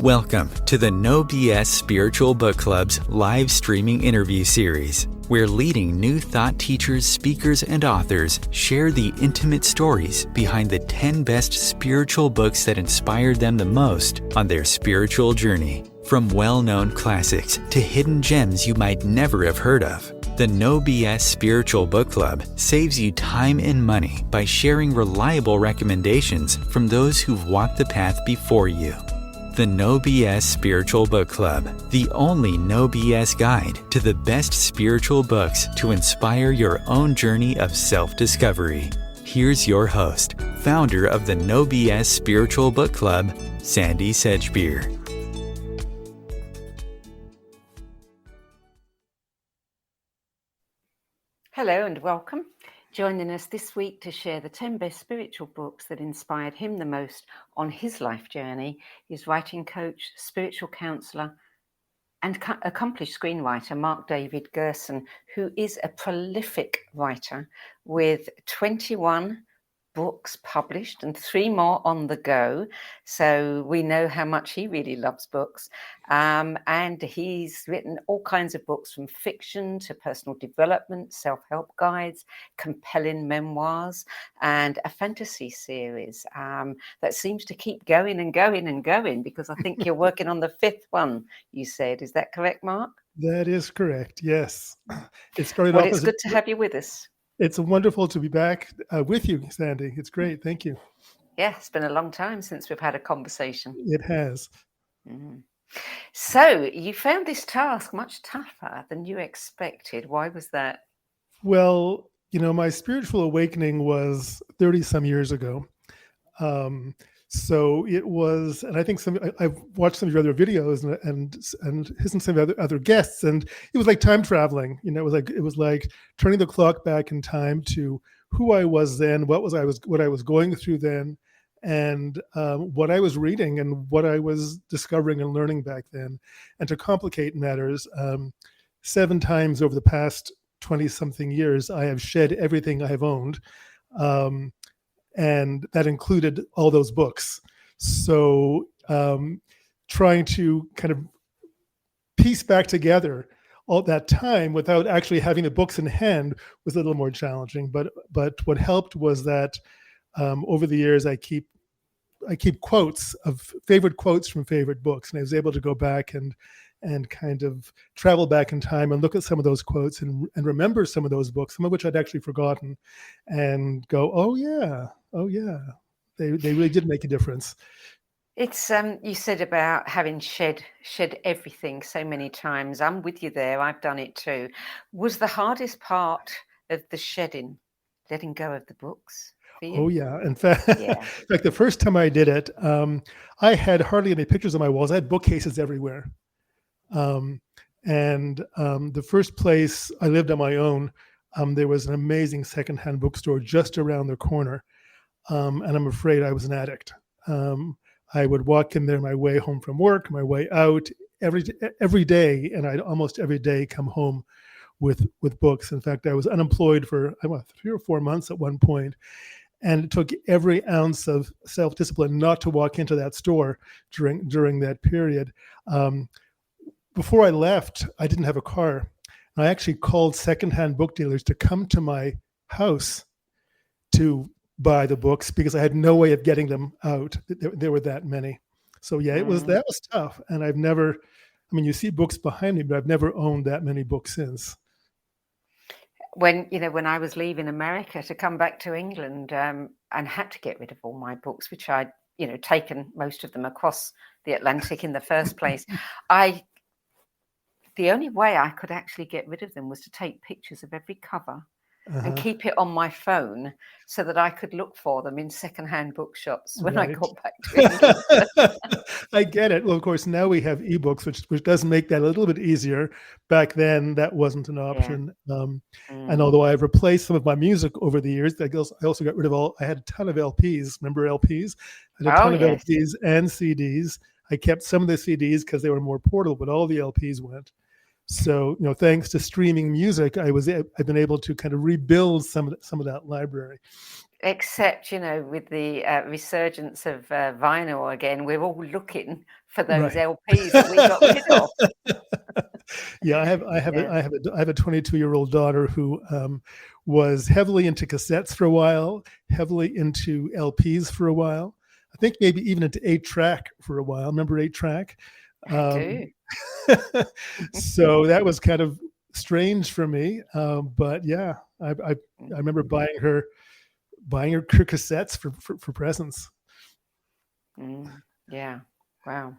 Welcome to the No BS Spiritual Book Club's live streaming interview series, where leading new thought teachers, speakers, and authors share the intimate stories behind the 10 best spiritual books that inspired them the most on their spiritual journey. From well-known classics to hidden gems you might never have heard of, the No BS Spiritual Book Club saves you time and money by sharing reliable recommendations from those who've walked the path before you. The No BS Spiritual Book Club, the only No BS guide to the best spiritual books to inspire your own journey of self-discovery. Here's your host, founder of the No BS Spiritual Book Club, Sandie Sedgbeer. Hello and welcome. Joining us this week to share the 10 best spiritual books that inspired him the most on his life journey is writing coach, spiritual counselor, and accomplished screenwriter Mark David Gerson, who is a prolific writer with 21 books published and 3 more on the go. So we know how much he really loves books. And he's written all kinds of books, from fiction to personal development, self-help guides, compelling memoirs, and a fantasy series that seems to keep going and going and going, because I think you're working on the 5th one, you said. Is that correct, Mark? That is correct, yes. It started well, off it's good to have you with us. It's wonderful to be back with you, Sandie. It's great. Thank you. Yeah, it's been a long time since we've had a conversation. It has. Mm. So you found this task much tougher than you expected. Why was that? Well, my spiritual awakening was 30 some years ago. So it was, and I think I've watched some of your other videos and his and some other guests, and it was like time traveling. It was like turning the clock back in time to who I was then, what I was going through then, and what I was reading and what I was discovering and learning back then. And to complicate matters, 7 times over the past 20-something years, I have shed everything I have owned. And that included all those books. So trying to kind of piece back together all that time without actually having the books in hand was a little more challenging. But what helped was that over the years I keep quotes of favorite quotes from favorite books, and I was able to go back and kind of travel back in time and look at some of those quotes and remember some of those books, some of which I'd actually forgotten, and go, oh yeah, they really did make a difference. It's you said about having shed everything so many times. I'm with you there. I've done it too. Was the hardest part of the shedding, letting go of the books? Oh yeah. In fact, the first time I did it, I had hardly any pictures on my walls. I had bookcases everywhere. The first place I lived on my own, there was an amazing secondhand bookstore just around the corner. And I'm afraid I was an addict. I would walk in there my way home from work, my way out every day, and I'd almost every day come home with books. In fact, I was unemployed for 3 or 4 months at one point, and it took every ounce of self-discipline not to walk into that store during that period. Before I left, I didn't have a car. And I actually called secondhand book dealers to come to my house to buy the books because I had no way of getting them out. There were that many. So yeah, that was tough. And I've never, you see books behind me, but I've never owned that many books since. When I was leaving America to come back to England, and had to get rid of all my books, which I'd, taken most of them across the Atlantic in the first place, the only way I could actually get rid of them was to take pictures of every cover and keep it on my phone so that I could look for them in secondhand bookshops when I got back to England. I get it. Well, of course, now we have ebooks, which does make that a little bit easier. Back then, that wasn't an option. Yeah. And although I've replaced some of my music over the years, I also got rid of I had a ton of LPs. Remember LPs? I had a ton of LPs and CDs. I kept some of the CDs because they were more portable, but all the LPs went. So, thanks to streaming music, I've been able to kind of rebuild some of that library. Except, with the resurgence of vinyl again, we're all looking for those Right. LPs that we got rid of. Yeah, I have a 22-year-old daughter who was heavily into cassettes for a while, heavily into LPs for a while. I think maybe even into 8-track for a while. Remember 8-track? I do. So that was kind of strange for me. But yeah, I remember buying her cassettes for presents. Yeah. Wow.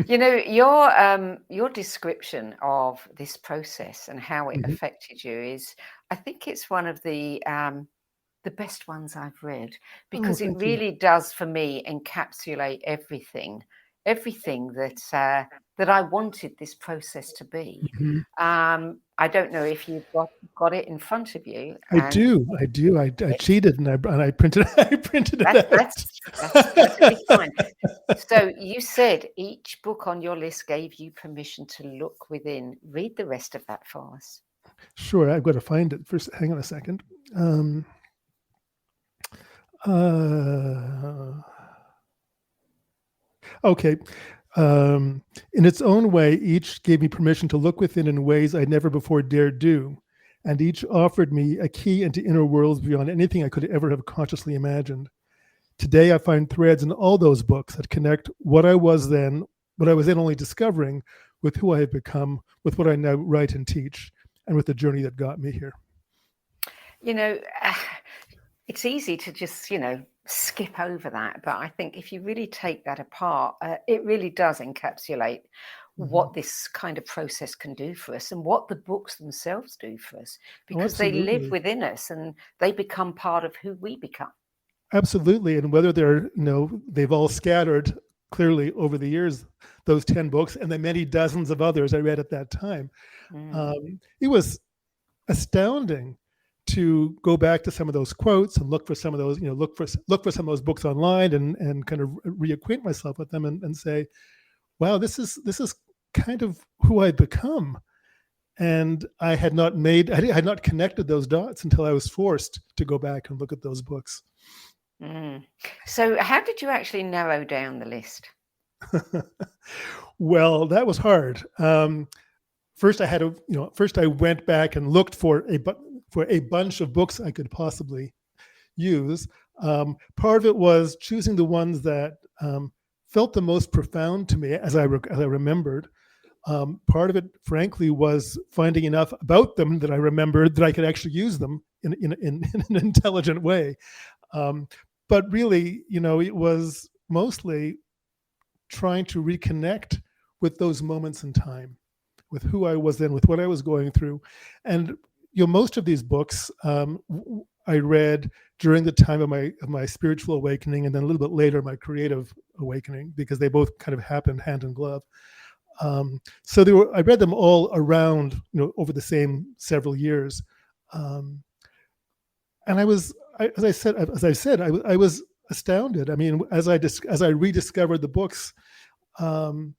Your description of this process and how it affected you is, I think it's one of the best ones I've read, because it really does, for me, encapsulate everything that I wanted this process to be. I don't know if you've got it in front of you. I do. I cheated and I printed it out. That's perfectly fine. So you said each book on your list gave you permission to look within. Read the rest of that for us. Sure, I've got to find it first. Hang on a second. Okay. In its own way, each gave me permission to look within in ways I never before dared do, and each offered me a key into inner worlds beyond anything I could ever have consciously imagined. Today, I find threads in all those books that connect what I was then only discovering, with who I have become, with what I now write and teach, and with the journey that got me here. It's easy to just, skip over that. But I think if you really take that apart, it really does encapsulate what this kind of process can do for us and what the books themselves do for us, because they live within us and they become part of who we become. Absolutely. And whether they're, they've all scattered clearly over the years, those 10 books and the many dozens of others I read at that time. It was astounding to go back to some of those quotes and look for some of those, look for some of those books online and kind of reacquaint myself with them and say, wow, this is kind of who I've become. And I had not connected those dots until I was forced to go back and look at those books. So how did you actually narrow down the list? Well, that was hard. First I went back and looked for a bunch of books I could possibly use. Part of it was choosing the ones that felt the most profound to me as I remembered. Part of it, frankly, was finding enough about them that I remembered that I could actually use them in an intelligent way. But really, it was mostly trying to reconnect with those moments in time, with who I was then, with what I was going through. And most of these books I read during the time of my spiritual awakening, and then a little bit later my creative awakening, because they both kind of happened hand in glove. So I read them all around, over the same several years, and I was astounded. I mean, as I rediscovered the books, the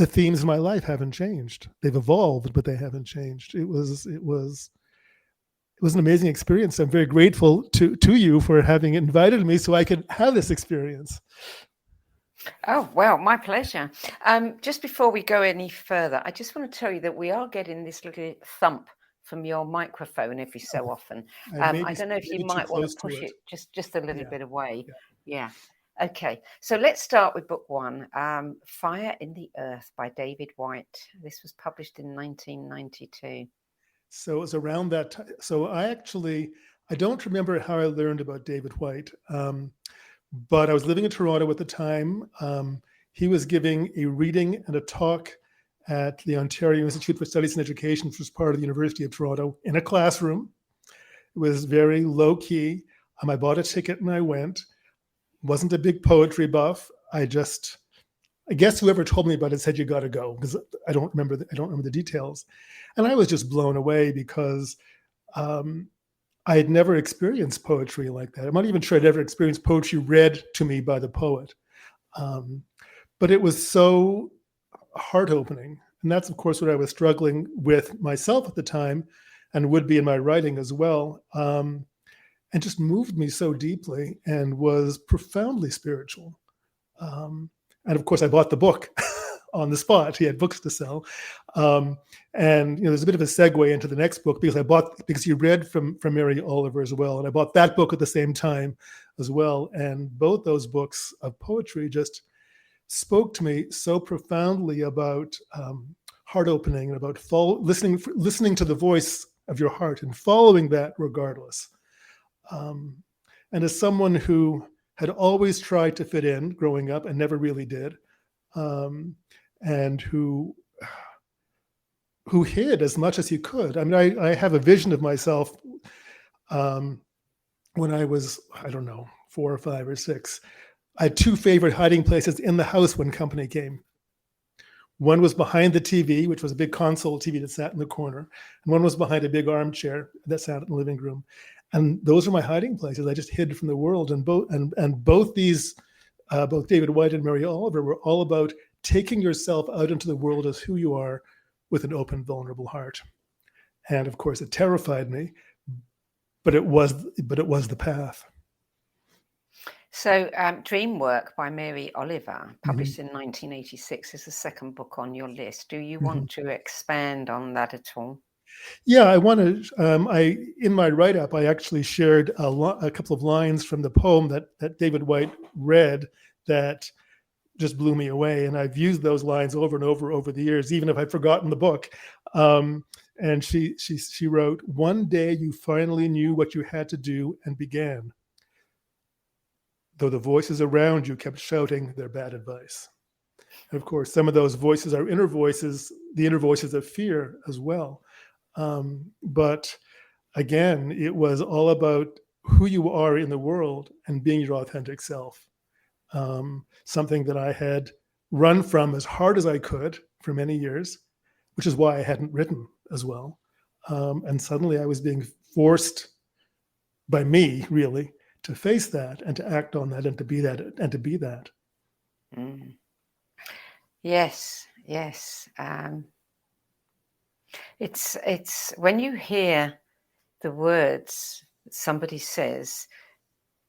themes of my life haven't changed. They've evolved, but they haven't changed. It was an amazing experience. I'm very grateful to you for having invited me so I could have this experience. Oh, well, my pleasure. Just before we go any further, I just want to tell you that we are getting this little thump from your microphone every so often. I don't know if you might want to push it just a little bit away. Yeah. Okay. So let's start with book one, Fire in the Earth by David Whyte. This was published in 1992. So it was around that time. So I don't remember how I learned about David Whyte, but I was living in Toronto at the time. He was giving a reading and a talk at the Ontario Institute for Studies and Education, which was part of the University of Toronto, in a classroom. It was very low key. I bought a ticket and I went. Wasn't a big poetry buff. I guess whoever told me about it said you got to go, because I don't remember the details. And I was just blown away because I had never experienced poetry like that. I'm not even sure I'd ever experienced poetry read to me by the poet. But it was so heart-opening And that's, of course, what I was struggling with myself at the time and would be in my writing as well. And just moved me so deeply and was profoundly spiritual. And of course, I bought the book on the spot. He had books to sell. And there's a bit of a segue into the next book because he read from Mary Oliver as well. And I bought that book at the same time as well. And both those books of poetry just spoke to me so profoundly about heart opening and about listening to the voice of your heart and following that regardless. And as someone who had always tried to fit in growing up and never really did, and who hid as much as he could. I mean, I have a vision of myself when I was, 4 or 5 or 6. I had 2 favorite hiding places in the house when company came. One was behind the TV, which was a big console TV that sat in the corner, and one was behind a big armchair that sat in the living room. And those are my hiding places. I just hid from the world. And both these, both David Whyte and Mary Oliver, were all about taking yourself out into the world as who you are with an open, vulnerable heart. And of course, it terrified me, but it was the path. So Dream Work by Mary Oliver, published in 1986, is the second book on your list. Do you want to expand on that at all? Yeah, I want to. In my write-up, I actually shared a couple of lines from the poem that David Whyte read that just blew me away, and I've used those lines over and over the years, even if I've forgotten the book. And she wrote, "One day you finally knew what you had to do and began, though the voices around you kept shouting their bad advice." And of course, some of those voices are inner voices, the inner voices of fear as well. But again, it was all about who you are in the world and being your authentic self. Something that I had run from as hard as I could for many years, which is why I hadn't written as well. And suddenly I was being forced by me, really, to face that and to act on that and to be that. Mm. Yes. It's when you hear the words that somebody says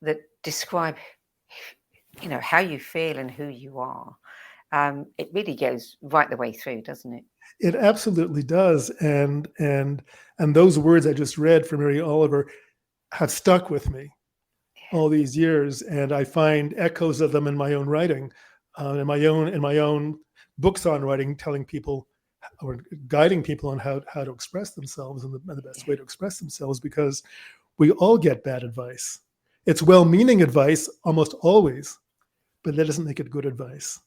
that describe, how you feel and who you are. It really goes right the way through, doesn't it? It absolutely does. And those words I just read from Mary Oliver have stuck with me all these years, and I find echoes of them in my own writing, in my own books on writing, telling people or guiding people on how to express themselves and the best way to express themselves, because we all get bad advice. It's well-meaning advice almost always, but that doesn't make it good advice.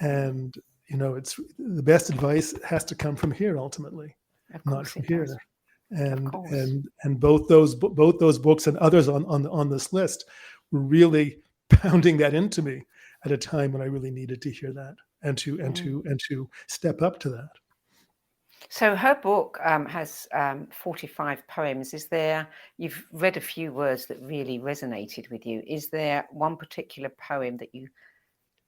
And it's the best advice has to come from here ultimately, not from here. Does. And both those books and others on this list were really pounding that into me at a time when I really needed to hear that and to step up to that. So her book has 45 poems. You've read a few words that really resonated with you. Is there one particular poem that you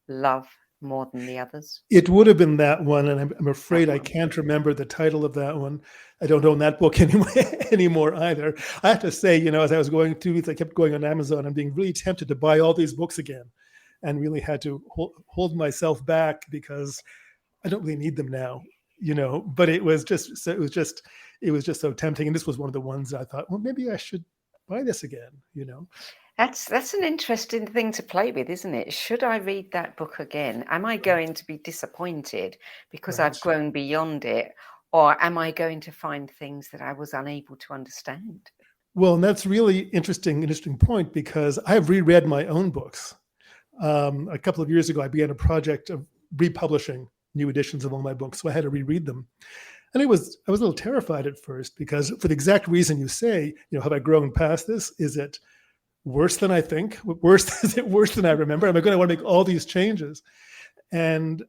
love more than the others? It would have been that one, and I'm afraid I can't remember the title of that one. I don't own that book anymore either. I have to say, as I was going through these, I kept going on Amazon and being really tempted to buy all these books again, and really had to hold myself back because I don't really need them now, But it was just so tempting, and this was one of the ones that I thought, well, maybe I should buy this again, That's an interesting thing to play with, isn't it? Should I read that book again? Am I going to be disappointed because I've grown beyond it? Or am I going to find things that I was unable to understand? Well, and that's really interesting point, because I have reread my own books. A couple of years ago, I began a project of republishing new editions of all my books, so I had to reread them. And I was a little terrified at first, because for the exact reason you say, have I grown past this? Is it worse than I think? Is it worse than I remember? Am I going to want to make all these changes? And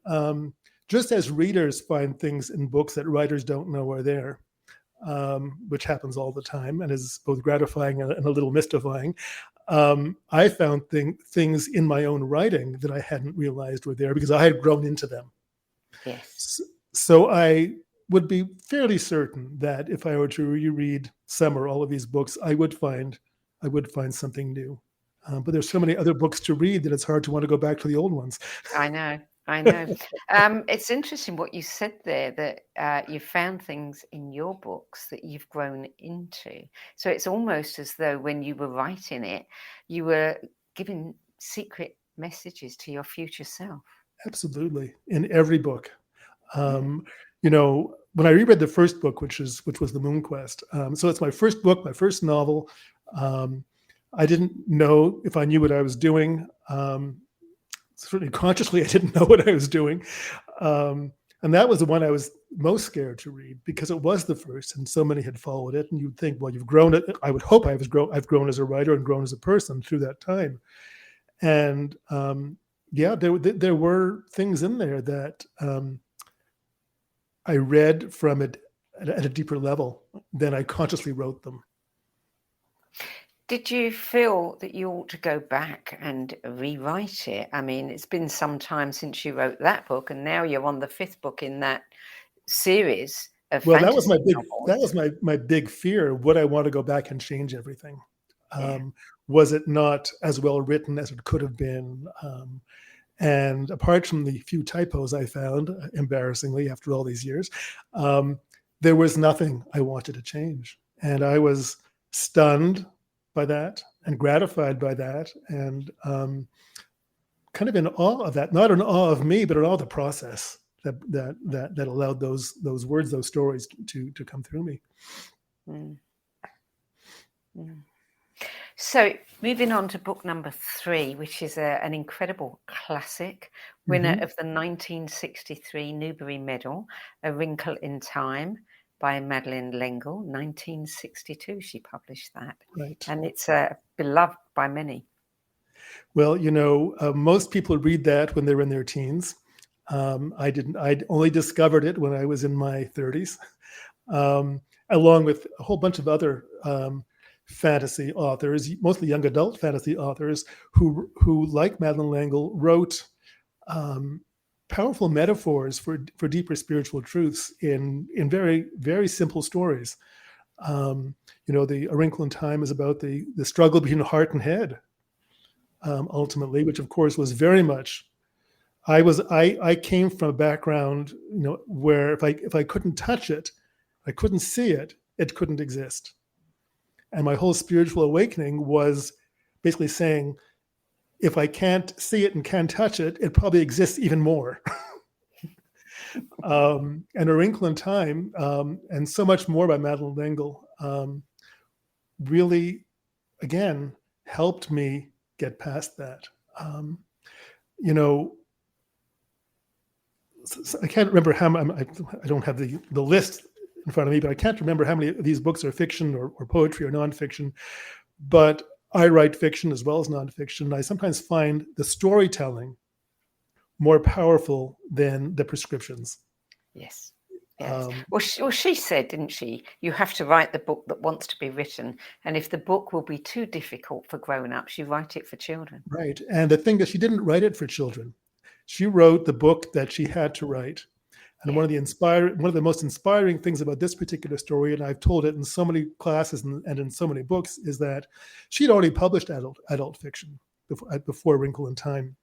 just as readers find things in books that writers don't know are there, which happens all the time and is both gratifying and a little mystifying, I found things in my own writing that I hadn't realized were there because I had grown into them. Yes. So I would be fairly certain that if I were to reread some or all of these books, I would find something new. But there's so many other books to read that it's hard to want to go back to the old ones. I know. It's interesting what you said there, that you found things in your books that you've grown into. So it's almost as though when you were writing it, you were giving secret messages to your future self. Absolutely, in every book. You know, when I reread the first book, which was The Moon Quest, so it's my first book, my first novel. I didn't know if I knew what I was doing. Certainly consciously, I didn't know what I was doing. And that was the one I was most scared to read because it was the first and so many had followed it. And you'd think, well, you've grown it. I would hope I've grown as a writer and grown as a person through that time. And there were things in there that I read from it at a deeper level than I consciously wrote them. Did you feel that you ought to go back and rewrite it? I mean, it's been some time since you wrote that book, and now you're on the 5th book in that series of Well, fantasy that was my big fear. Would I want to go back and change everything? Yeah. Was it not as well written as it could have been? And apart from the few typos I found, embarrassingly, after all these years, there was nothing I wanted to change. And I was stunned by that and gratified by that and kind of in awe of that, not in awe of me, but in awe of the process that allowed those words, those stories to come through me. Mm. Mm. So moving on to book number 3, which is an incredible classic, winner of the 1963 Newbery Medal, A Wrinkle in Time by Madeleine L'Engle. 1962 she published that. Right. And it's beloved by many. Well, you know, most people read that when they're in their teens. I didn't. I only discovered it when I was in my 30s, along with a whole bunch of other fantasy authors, mostly young adult fantasy authors, who like Madeleine L'Engle, wrote powerful metaphors for deeper spiritual truths in very, very simple stories. You know, A Wrinkle in Time is about the struggle between heart and head, ultimately, which of course was very much. I came from a background, you know, where if I couldn't touch it, I couldn't see it, it couldn't exist. And my whole spiritual awakening was basically saying, if I can't see it and can't touch it, it probably exists even more. And A Wrinkle in Time, and so much more by Madeleine L'Engle, really, again, helped me get past that. You know, I can't remember how I don't have the list in front of me, but I can't remember how many of these books are fiction or poetry or nonfiction. But I write fiction as well as nonfiction. I sometimes find the storytelling more powerful than the prescriptions. Yes. Yes. Well, she said, didn't she? You have to write the book that wants to be written. And if the book will be too difficult for grown-ups, you write it for children. Right. And the thing is, she didn't write it for children. She wrote the book that she had to write. And one of the most inspiring things about this particular story, and I've told it in so many classes and in so many books, is that she'd already published adult fiction before A Wrinkle in Time.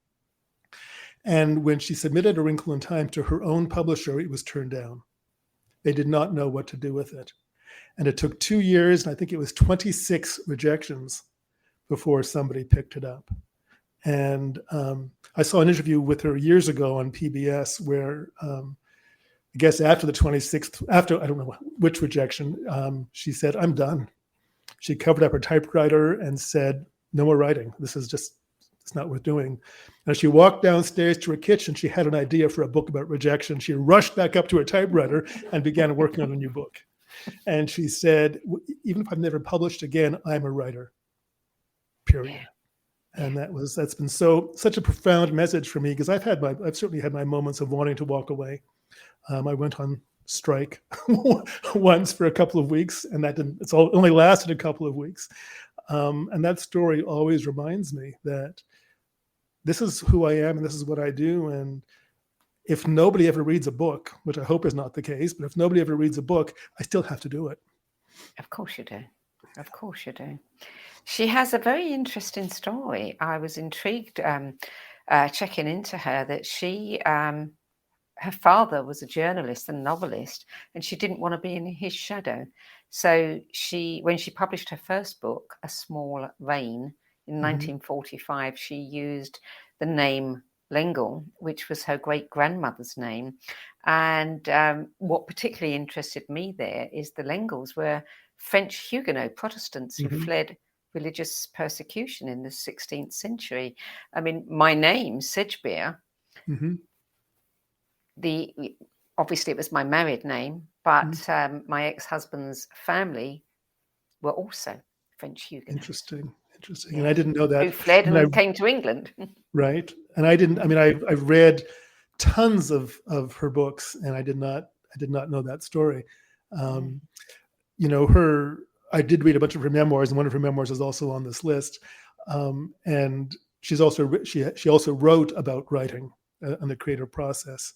And when she submitted A Wrinkle in Time to her own publisher, it was turned down. They did not know what to do with it. And it took 2 years, and I think it was 26 rejections before somebody picked it up. And I saw an interview with her years ago on PBS where I guess after the 26th, after I don't know which rejection, she said, "I'm done." She covered up her typewriter and said, "No more writing. This is just, it's not worth doing." And she walked downstairs to her kitchen. She had an idea for a book about rejection. She rushed back up to her typewriter and began working on a new book. And she said, "Even if I'm never published again, I'm a writer, period." And that's been such a profound message for me, because I've certainly had my moments of wanting to walk away. I went on strike once for a couple of weeks, and it's only lasted a couple of weeks. And that story always reminds me that this is who I am and this is what I do. And if nobody ever reads a book, which I hope is not the case, but if nobody ever reads a book, I still have to do it. Of course you do. Of course you do. She has a very interesting story. I was intrigued checking into her that she, her father was a journalist and novelist, and she didn't want to be in his shadow. So when she published her first book, A Small Rain, in 1945, she used the name L'Engle, which was her great-grandmother's name. And what particularly interested me there is the L'Engles were French Huguenot Protestants who fled religious persecution in the 16th century. I mean, my name, Sedgbeer, obviously it was my married name, but my ex-husband's family were also French Huguenots. Interesting. Yeah. And I didn't know that. Who fled and came to England. Right. And I've read tons of her books, and I did not know that story. I did read a bunch of her memoirs, and one of her memoirs is also on this list. And she also wrote about writing and the creative process.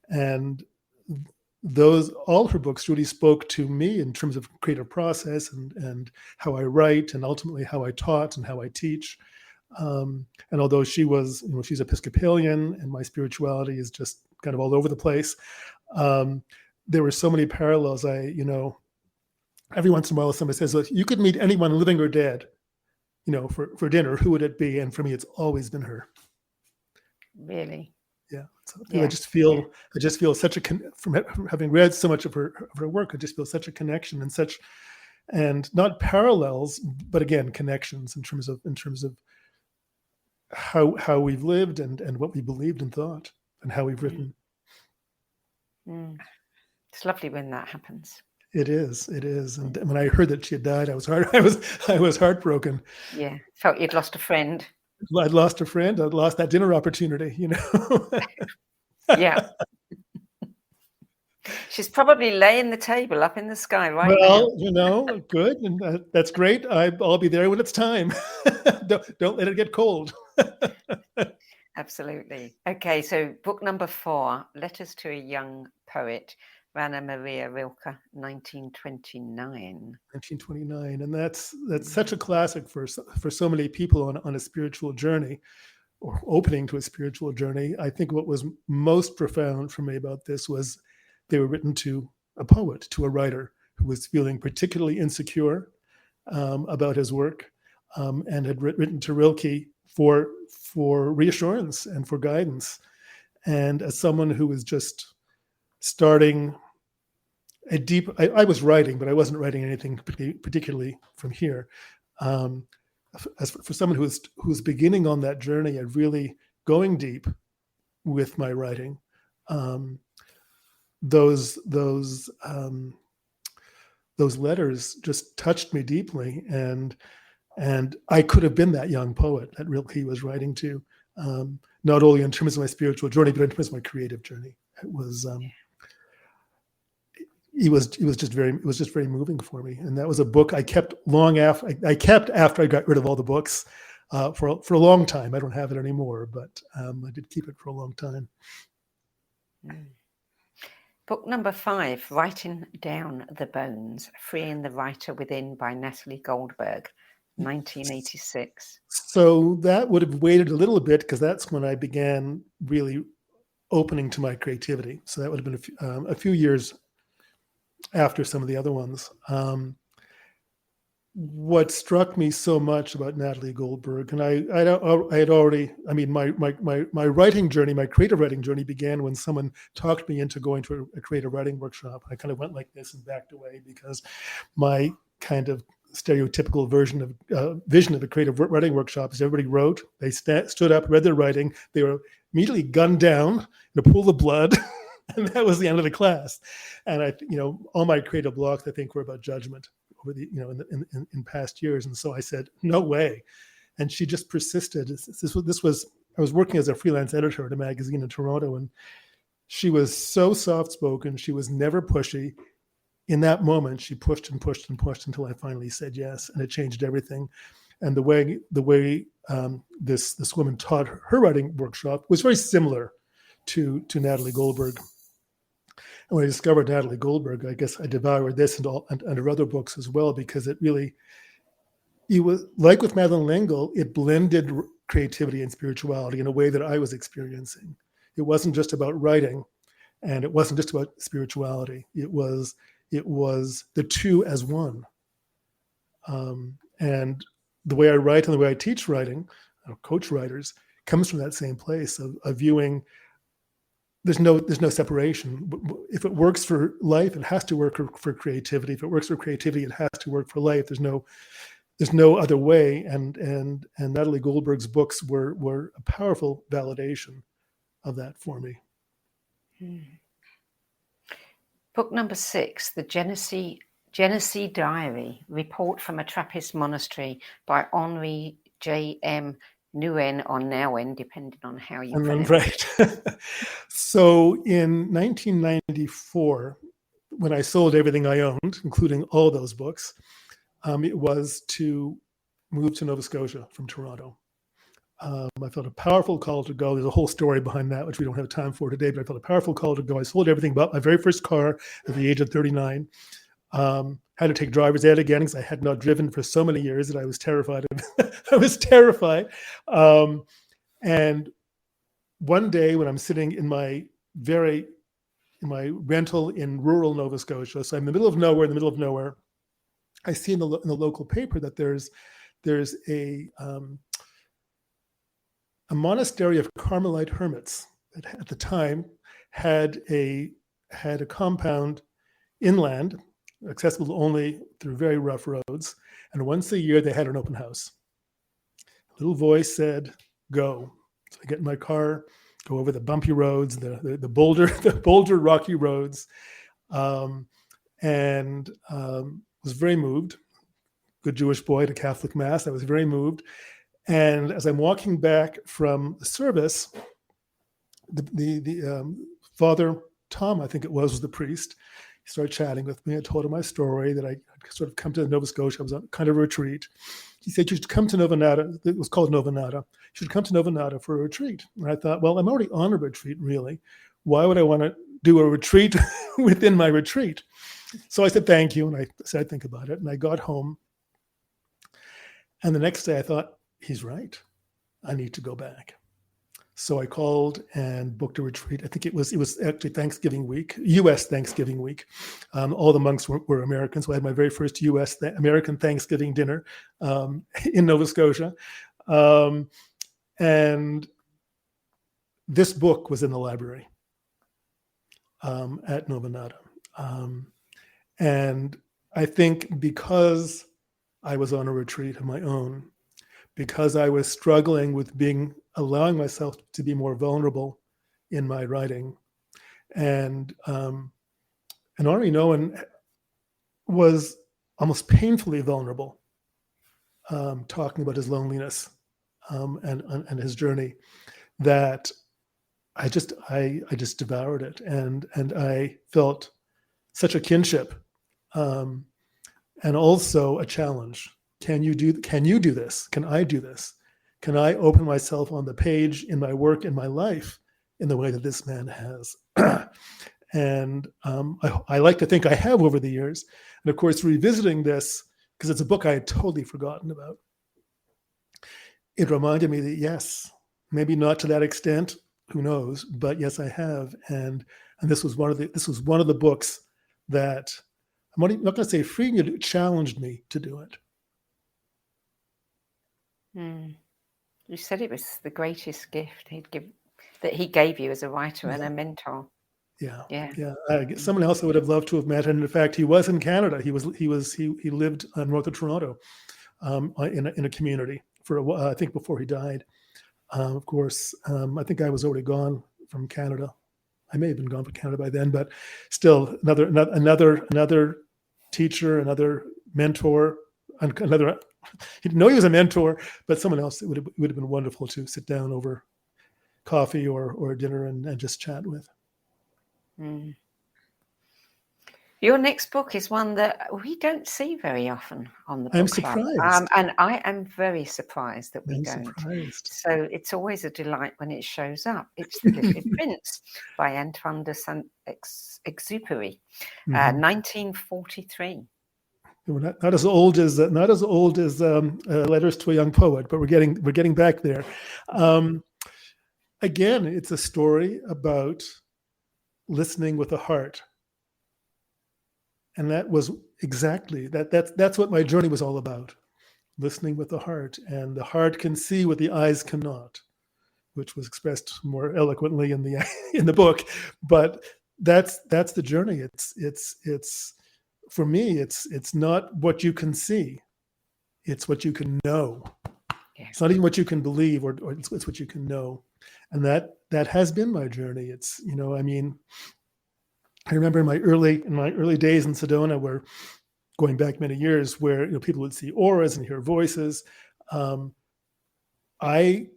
And all her books really spoke to me in terms of creative process and how I write, and ultimately how I taught and how I teach. And although she's Episcopalian, and my spirituality is just kind of all over the place, there were so many parallels. Every once in a while somebody says, "Look, you could meet anyone living or dead, for dinner, who would it be?" And for me, it's always been her. Really? Yeah. So I just feel such from having read so much of her work, I just feel such a connection and not parallels, but again, connections in terms of how we've lived and what we believed and thought and how we've written. It's lovely when that happens. It is. And when I heard that she had died, I was heartbroken. Yeah. Felt you'd lost a friend. I'd lost a friend. I'd lost that dinner opportunity, Yeah. She's probably laying the table up in the sky right now. Well, good. And that's great. I'll be there when it's time. Don't let it get cold. Absolutely. Okay. So book number 4, Letters to a Young Poet, Maria Rilke, 1929. 1929, and that's such a classic for so many people on a spiritual journey, or opening to a spiritual journey. I think what was most profound for me about this was they were written to a poet, to a writer who was feeling particularly insecure about his work, and had written to Rilke for reassurance and for guidance. And as someone who was just starting I was writing, but I wasn't writing anything particularly from here. As for someone who's beginning on that journey and really going deep with my writing, those letters just touched me deeply, and I could have been that young poet that Rilke was writing to, not only in terms of my spiritual journey, but in terms of my creative journey. It was. It was just very moving for me, and that was a book I kept after I got rid of all the books for a long time. I don't have it anymore, but I did keep it for a long time. Book number 5, Writing Down the Bones, Freeing the Writer Within by Natalie Goldberg, 1986. So that would have waited a little bit, because that's when I began really opening to my creativity. So that would have been a few years after some of the other ones. What struck me so much about Natalie Goldberg, and I had already, my writing journey, my creative writing journey began when someone talked me into going to a creative writing workshop. I kind of went like this and backed away, because my kind of stereotypical vision of a creative writing workshop is everybody wrote, they stood up, read their writing, they were immediately gunned down in a pool of blood, and that was the end of the class. And all my creative blocks, I think, were about judgment over in past years. And so I said, no way. And she just persisted. I was working as a freelance editor at a magazine in Toronto, and she was so soft-spoken. She was never pushy. In that moment, she pushed and pushed and pushed until I finally said yes, and it changed everything. And the way this woman taught her writing workshop was very similar to Natalie Goldberg. And when I discovered Natalie Goldberg, I guess I devoured this and her other books as well, because it was like with Madeleine L'Engle, it blended creativity and spirituality in a way that I was experiencing. It wasn't just about writing, and it wasn't just about spirituality. It was the two as one. And the way I write and the way I teach writing, coach writers, comes from that same place of viewing. There's no separation. If it works for life, it has to work for creativity. If it works for creativity, it has to work for life. There's no other way. And Natalie Goldberg's books were a powerful validation of that for me. Book number 6, The Genesee Diary, Report from a Trappist Monastery by Henri J. M. Nguyen or Nguyen, depending on how you pronounce it. Right. So in 1994, when I sold everything I owned, including all those books, it was to move to Nova Scotia from Toronto. I felt a powerful call to go. There's a whole story behind that, which we don't have time for today, but I felt a powerful call to go. I sold everything but my very first car at the age of 39. Had to take driver's ed again because I had not driven for so many years that I was terrified of. I was terrified. And one day when I'm sitting in my rental in rural Nova Scotia, so I'm in the middle of nowhere, I see in the local paper that there's a monastery of Carmelite hermits that at the time had a compound inland, accessible only through very rough roads. And once a year, they had an open house. A little voice said, "Go." So I get in my car, go over the bumpy roads, the boulder rocky roads, and was very moved. Good Jewish boy at a Catholic mass. I was very moved. And as I'm walking back from the service, the Father Tom, I think it was the priest. He started chatting with me. I told him my story, that I sort of come to Nova Scotia. I was on kind of a retreat. He said, "You should come to Nova Nata." It was called Nova Nata. "You should come to Nova Nata for a retreat." And I thought, well, I'm already on a retreat, really. Why would I want to do a retreat within my retreat? So I said, "Thank you." And I said, "I'd think about it." And I got home. And the next day I thought, he's right. I need to go back. So I called and booked a retreat. I think it was actually Thanksgiving week, U.S. Thanksgiving week. All the monks were Americans. So I had my very first U.S. American Thanksgiving dinner in Nova Scotia. And this book was in the library at Nova Nata. And I think because I was on a retreat of my own, because I was struggling with allowing myself to be more vulnerable in my writing. And Henri Nguyen was almost painfully vulnerable, talking about his loneliness and his journey, that I just devoured it. And I felt such a kinship, and also a challenge. Can you do this? Can I do this? Can I open myself on the page in my work, in my life, in the way that this man has? And I like to think I have over the years. And of course, revisiting this, because it's a book I had totally forgotten about, it reminded me that yes, maybe not to that extent, who knows, but yes, I have. And this was one of the books that, I'm not going to say freed me, it challenged me to do it. You said it was the greatest gift that he gave you as a writer and a mentor. Yeah. Someone else I would have loved to have met, and in fact, he was in Canada. He lived north of Toronto, in a community for I think before he died. Of course, I think I was already gone from Canada. I may have been gone from Canada by then, but still, another teacher, another mentor, another. He didn't know he was a mentor, but someone else it would have been wonderful to sit down over coffee or dinner and just chat with. You Your next book is one that we don't see very often on the I'm book club. surprised. And I am very surprised that we I'm don't. surprised. So it's always a delight when it shows up. It's The Little Prince by Antoine de Saint-Exupéry, 1943. We're not as old as Letters to a Young Poet, but we're getting back there. Again, it's a story about listening with the heart, and that was exactly that's what my journey was all about: listening with the heart. And the heart can see what the eyes cannot, which was expressed more eloquently in the book. But that's the journey. It's for me, it's not what you can see, it's what you can know. Yeah. It's not even what you can believe, or it's what you can know. And that has been my journey. It's, I mean, I remember in my early days in Sedona, where going back many years, where people would see auras and hear voices. I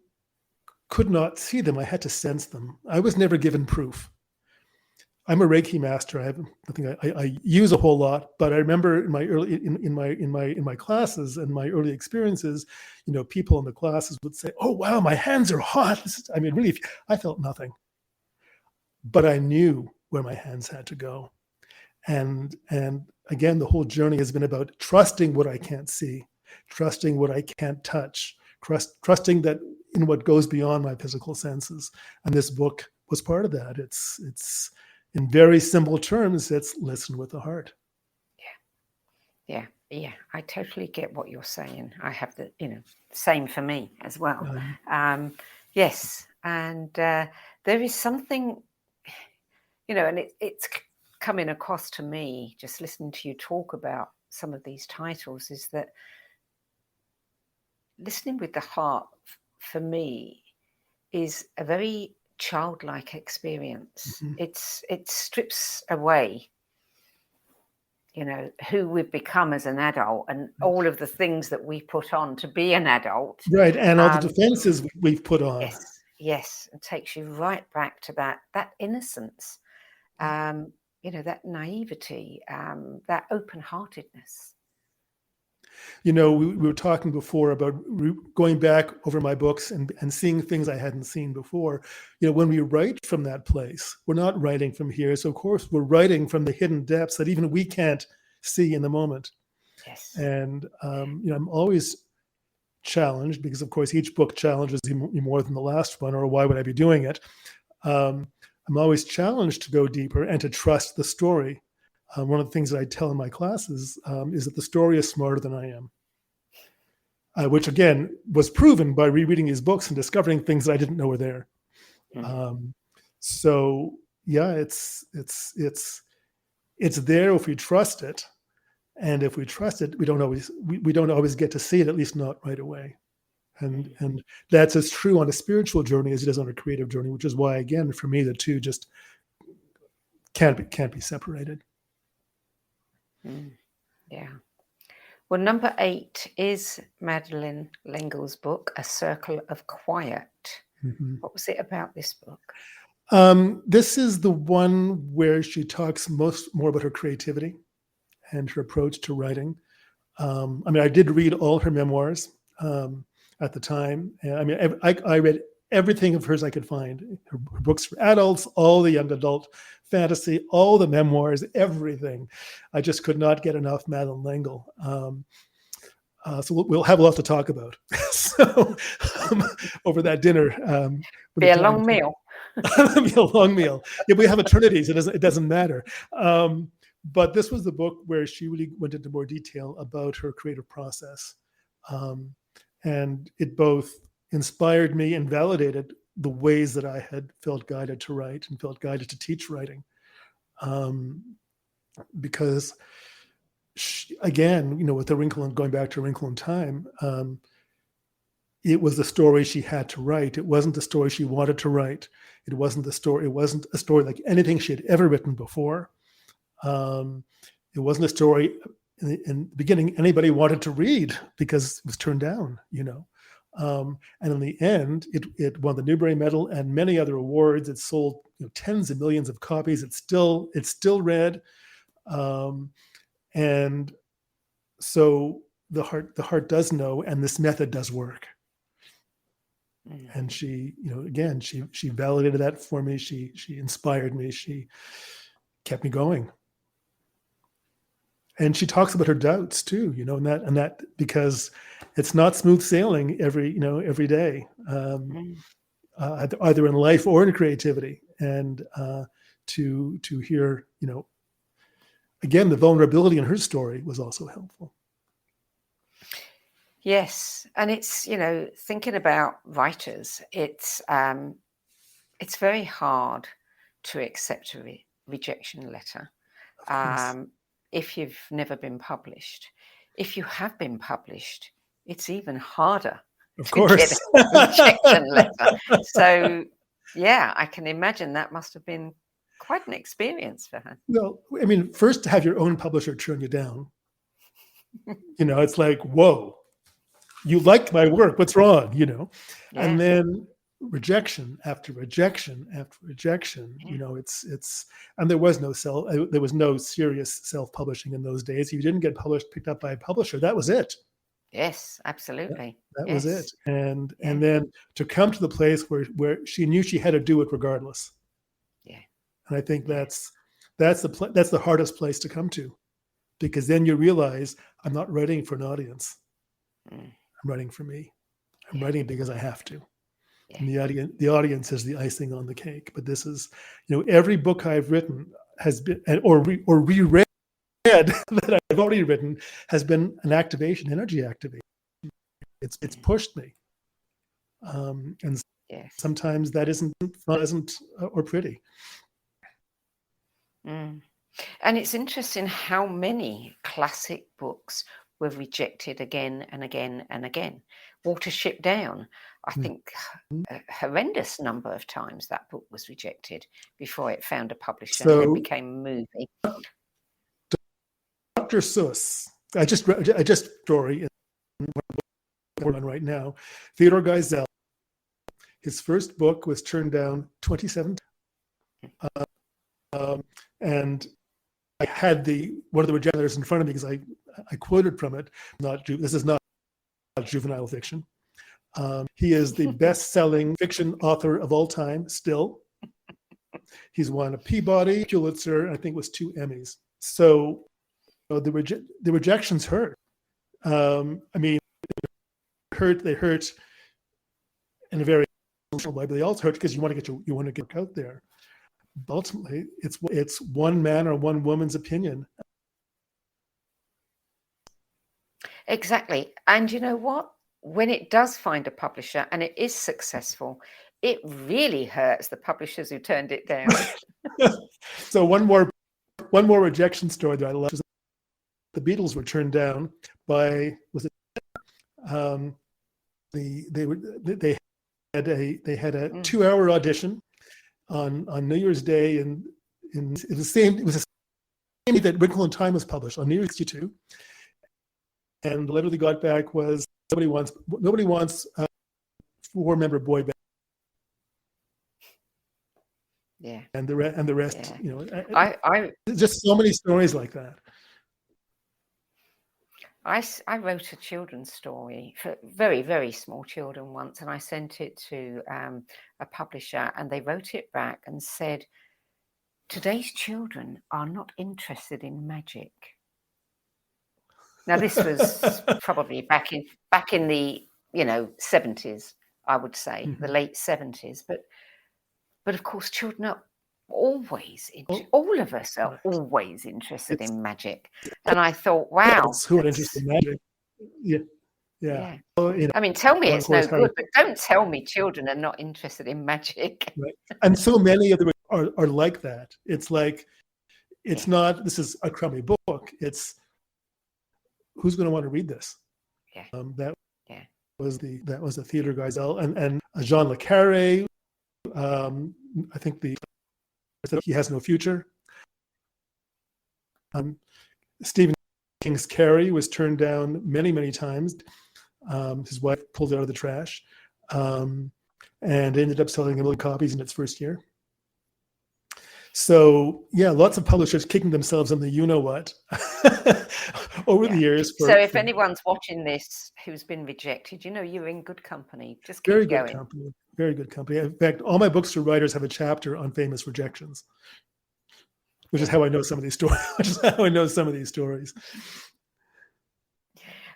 could not see them. I had to sense them. I was never given proof. I'm a Reiki master. I have nothing I use a whole lot, but I remember in my classes and my early experiences, people in the classes would say, "Oh wow, my hands are hot." I mean, really, I felt nothing, but I knew where my hands had to go. And again, the whole journey has been about trusting what I can't see, trusting what I can't touch, trusting that in what goes beyond my physical senses. And this book was part of that. It's in very simple terms, it's listen with the heart. Yeah. I totally get what you're saying. I have the, same for me as well. Yes. And there is something, and it's coming across to me, just listening to you talk about some of these titles, is that listening with the heart, for me, is a very childlike experience. It strips away, who we've become as an adult and all of the things that we put on to be an adult. Right, and all the defenses we've put on. Yes, it takes you right back to that innocence, that naivety, that open-heartedness. We were talking before about going back over my books and seeing things I hadn't seen before. When we write from that place, we're not writing from here. So, of course, we're writing from the hidden depths that even we can't see in the moment. Yes. And, I'm always challenged because, of course, each book challenges me more than the last one, or why would I be doing it? I'm always challenged to go deeper and to trust the story. One of the things that I tell in my classes is that the story is smarter than I am, which again was proven by rereading these books and discovering things that I didn't know were there. So yeah, it's there if we trust it, and if we trust it, we don't always get to see it, at least not right away. And that's as true on a spiritual journey as it is on a creative journey, which is why, again, for me, the two just can't be separated. Yeah. Well, number 8 is Madeleine L'Engle's book, A Circle of Quiet. What was it about this book? This is the one where she talks more about her creativity and her approach to writing. I did read all her memoirs at the time. I read everything of hers I could find. Her books for adults, all the young adult fantasy, all the memoirs, everything. I just could not get enough Madeleine L'Engle. So we'll have a lot to talk about. So over that dinner. Be a long meal. Be a long meal. Yeah, we have eternities. It doesn't matter. But this was the book where she really went into more detail about her creative process. And it both inspired me and validated the ways that I had felt guided to write and felt guided to teach writing. Because again, with going back to A Wrinkle in Time, it was the story she had to write. It wasn't the story she wanted to write. It wasn't a story like anything she had ever written before. It wasn't a story in the beginning anybody wanted to read because it was turned down, and in the end, it won the Newbery Medal and many other awards. It sold tens of millions of copies. It's still read. And so the heart does know, and this method does work. And she, again, she validated that for me. She inspired me. She kept me going. And she talks about her doubts too, and that because it's not smooth sailing every day, either in life or in creativity. And to hear, again, the vulnerability in her story was also helpful. Yes, and it's thinking about writers, it's very hard to accept a rejection letter if you've never been published. If you have been published, it's even harder to get a rejection letter. So yeah, I can imagine that must have been quite an experience for her. Well, I mean, first to have your own publisher turn you down, it's like, whoa. You liked my work. What's wrong? Yeah. And then rejection after rejection after rejection. It's and there was no serious self-publishing in those days. If you didn't get picked up by a publisher, that was it. Yes, absolutely. That was it. And then to come to the place where she knew she had to do it regardless. Yeah. And I think that's the hardest place to come to, because then you realize I'm not writing for an audience. I'm writing for me. I'm writing because I have to. Yeah. And the audience is the icing on the cake. But this is, every book I've written has been, or reread that I've already written, has been an energy activation. It's pushed me. And sometimes that isn't pleasant or pretty. And it's interesting how many classic books were rejected again and again and again. Watership Down, I think a horrendous number of times that book was rejected before it found a publisher and then became a movie. Dr. Seuss, I just story on right now. Theodore Geisel, his first book was turned down 27 times. And I had one of the rejection letters in front of me because I quoted from it. This is not juvenile fiction. He is the best-selling fiction author of all time still. He's won a Peabody, Pulitzer, and I think it was 2 Emmys. So the rejections hurt. I mean, they hurt in a very emotional way, but they also hurt because you want to get out there. But ultimately, it's one man or one woman's opinion. Exactly. And you know what? When it does find a publisher and it is successful, it really hurts the publishers who turned it down. So one more rejection story that I love is the Beatles were turned down by they had a 2-hour audition on New Year's Day, and it was the same day that Wrinkle in Time was published, on New Year's 62. And the letter they got back was nobody wants a 4-member boy band. Yeah. And the rest, I just so many stories like that. I wrote a children's story for very, very small children once, and I sent it to a publisher, and they wrote it back and said, "Today's children are not interested in magic." Now, this was probably back in the 70s, I would say, the late 70s. But of course, children are always, all of us are always interested in magic. And I thought, wow. Who are interested in magic? Yeah. Well, I mean, tell me it's no good, but don't tell me children are not interested in magic. Right. And so many of them are like that. It's like, it's not, this is a crummy book. It's, who's going to want to read this? Yeah. That was the Theodore Geisel and Jean le Carré. I think he has no future. Stephen King's Carrie was turned down many, many times. His wife pulled it out of the trash, and ended up selling a million copies in its first year. So yeah, lots of publishers kicking themselves in the you-know-what over the years. So if anyone's watching this who's been rejected, you're in good company. Just keep very going. good company, very good company. In fact, all my books for writers have a chapter on famous rejections, which is how I know some of these stories.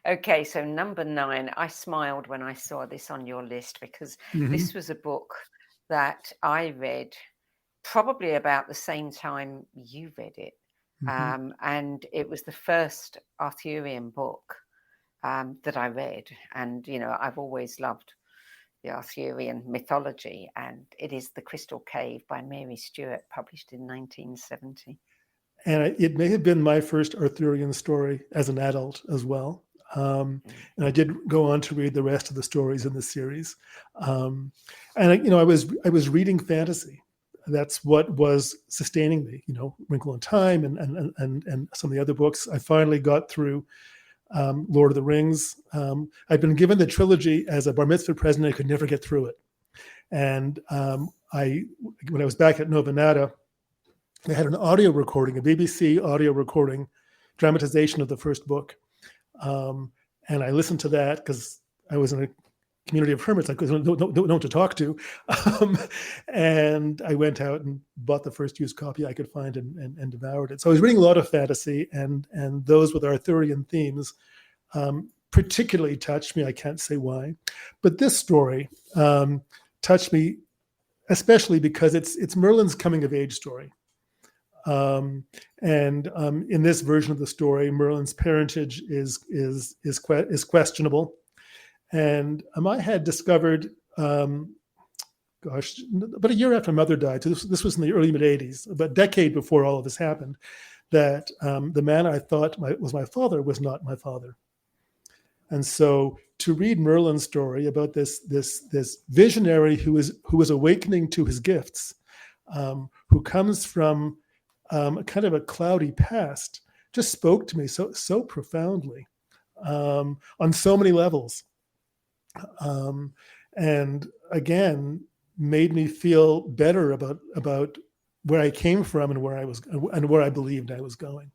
Okay, so number 9, I smiled when I saw this on your list because this was a book that I read probably about the same time you read it. And it was the first Arthurian book that I read. And, I've always loved the Arthurian mythology. And it is The Crystal Cave by Mary Stewart, published in 1970. And it may have been my first Arthurian story as an adult as well. And I did go on to read the rest of the stories in the series. And I was reading fantasy. That's what was sustaining me. Wrinkle in Time and some of the other books. I finally got through Lord of the Rings. I'd been given the trilogy as a bar mitzvah present. I could never get through it. And when I was back at Nova Nata, they had an audio recording, a BBC audio recording, dramatization of the first book. And I listened to that because I was in a community of hermits. I couldn't know one to talk to. And I went out and bought the first used copy I could find and devoured it. So I was reading a lot of fantasy, and those with Arthurian themes particularly touched me. I can't say why. But this story touched me, especially because it's Merlin's coming of age story. In this version of the story, Merlin's parentage is questionable, and I had discovered, about a year after Mother died. So this was in the early mid '80s, about a decade before all of this happened, that the man I thought was my father was not my father. And so to read Merlin's story about this visionary who is awakening to his gifts, who comes from kind of a cloudy past, just spoke to me so profoundly on so many levels, and again made me feel better about where I came from and where I was and where I believed I was going.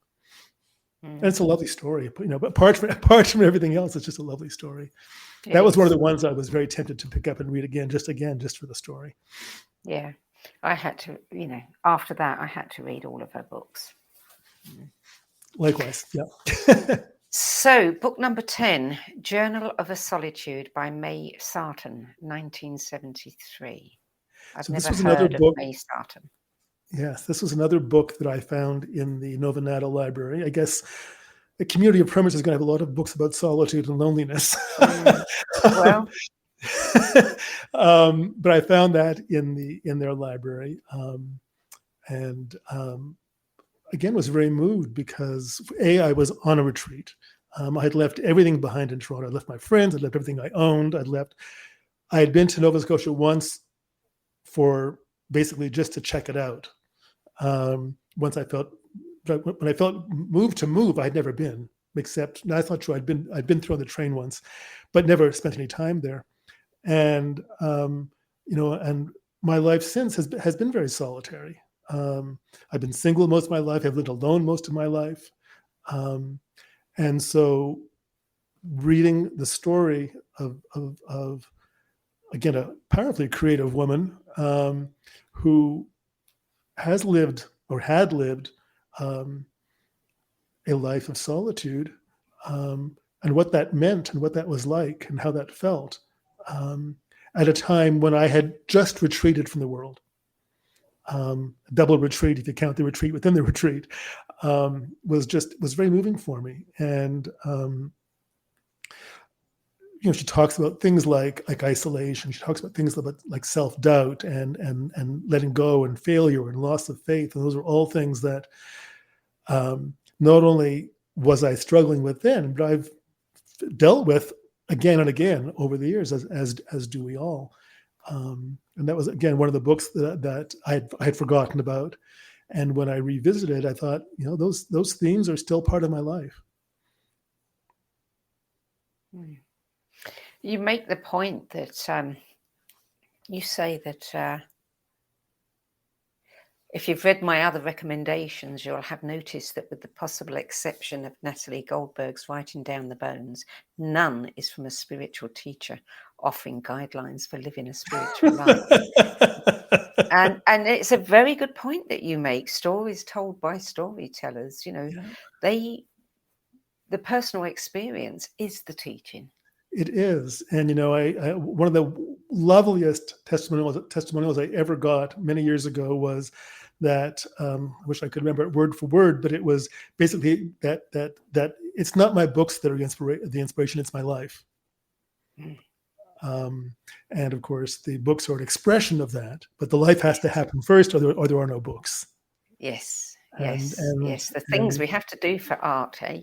And it's a lovely story, but apart from everything else, it's just a lovely story. That was one of the ones I was very tempted to pick up and read again just for the story. Yeah. I had to, after that, I had to read all of her books. Likewise, yeah. So, book number 10, Journal of a Solitude by May Sarton, 1973. I've never heard of May Sarton. Yes, this was another book that I found in the Nova Nata library. I guess the community of hermits is going to have a lot of books about solitude and loneliness. Well... but I found that in their library, and again was very moved because I was on a retreat. I had left everything behind in Toronto. I left my friends. I left everything I owned. I had been to Nova Scotia once for basically just to check it out. When I felt moved to move, I had never been, except that's not true. I'd been through on the train once, but never spent any time there. And and my life since has been very solitary. I've been single most of my life. I've lived alone most of my life, and so reading the story of again a powerfully creative woman who has lived or had lived a life of solitude, and what that meant and what that was like and how that felt. At a time when I had just retreated from the world, double retreat, if you count the retreat within the retreat, was very moving for me. And she talks about things like isolation. She talks about things about like self-doubt and letting go and failure and loss of faith. And those are all things that not only was I struggling with then, but I've dealt with again and again over the years, as do we all. And that was, again, one of the books that I had forgotten about. And when I revisited, I thought, those themes are still part of my life. You make the point that you say that If you've read my other recommendations, you'll have noticed that with the possible exception of Natalie Goldberg's Writing Down the Bones, none is from a spiritual teacher offering guidelines for living a spiritual life. And it's a very good point that you make. Stories told by storytellers, the personal experience is the teaching. It is. And, I one of the loveliest testimonials I ever got many years ago was that, I wish I could remember it word for word, but it was basically that it's not my books that are the inspiration, it's my life. And of course, the books are an expression of that, but the life has to happen first, or there are no books. Yes. Yes. The things we have to do for art, eh?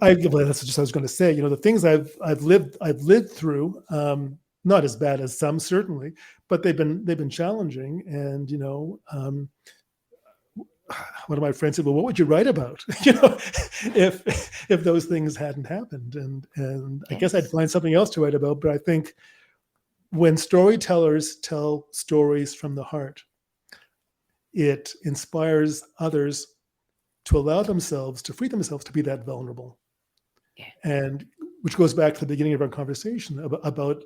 That's just what I was going to say. The things I've lived through, not as bad as some certainly, but they've been challenging. And one of my friends said, "Well, what would you write about? If those things hadn't happened?" And I guess I'd find something else to write about. But I think when storytellers tell stories from the heart, it inspires others to allow themselves, to free themselves to be that vulnerable. Yeah. And which goes back to the beginning of our conversation about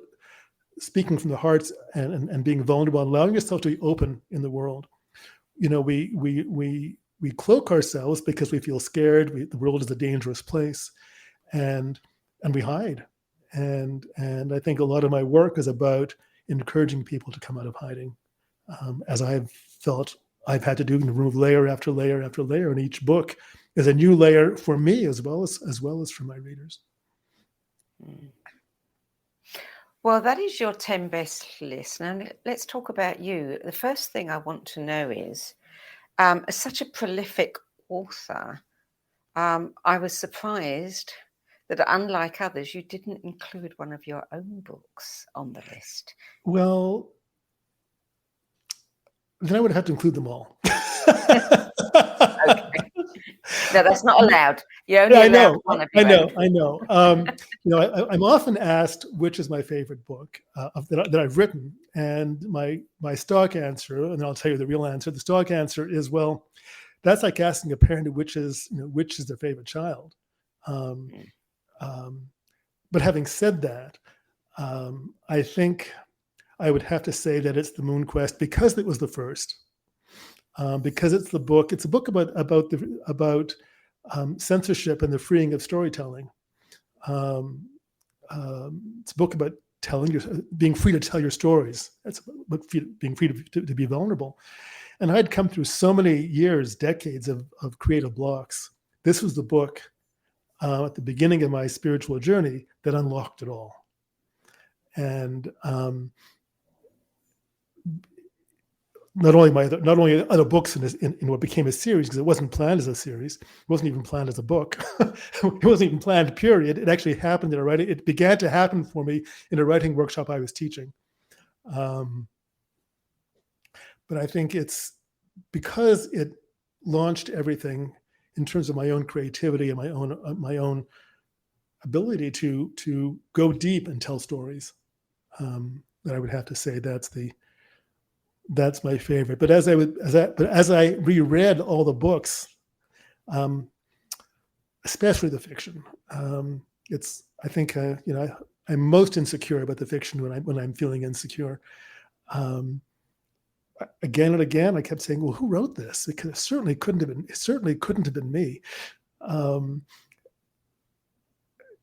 speaking from the heart and being vulnerable, and allowing yourself to be open in the world. We cloak ourselves because we feel scared. The world is a dangerous place, and we hide. And I think a lot of my work is about encouraging people to come out of hiding, as I've felt I've had to do, and remove layer after layer after layer, and each book is a new layer for me as well as for my readers. Well, that is your 10 best list. Now let's talk about you. The first thing I want to know is, as such a prolific author, I was surprised that, unlike others, you didn't include one of your own books on the list. Well, then I would have to include them all. Okay. No, that's not allowed. You only allowed one of your own. I know. I'm often asked which is my favorite book that I've written, and my stock answer, and I'll tell you the real answer. The stock answer is, well, that's like asking a parent which is their favorite child. But having said that, I think I would have to say that it's The Moon Quest, because it was the first. Because it's a book about censorship and the freeing of storytelling. It's a book about being free to tell your stories. It's about being free to be vulnerable. And I'd come through so many years, decades of creative blocks. This was the book at the beginning of my spiritual journey that unlocked it all. And not only other books in what became a series, because it wasn't planned as a series, it wasn't even planned as a book. It wasn't even planned, period. It actually happened in a writing. It began to happen for me in a writing workshop I was teaching. But I think it's because it launched everything in terms of my own creativity and my own ability to go deep and tell stories. That I would have to say that's my favorite. But as I reread all the books, especially the fiction, I think I'm most insecure about the fiction when I'm feeling insecure. Again and again, I kept saying, "Well, who wrote this?" Because it certainly couldn't have been me.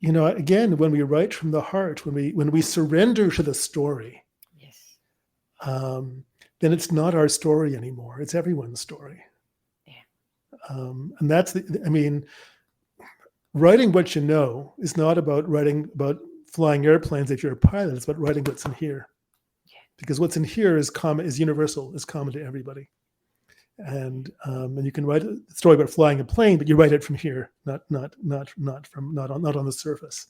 Again, when we write from the heart, when we surrender to the story, yes, then it's not our story anymore. It's everyone's story. Yeah. And that's writing what you know is not about writing about flying airplanes if you're a pilot. It's about writing what's in here. Yeah. Because what's in here is universal, is common to everybody. And you can write a story about flying a plane, but you write it from here, not on the surface.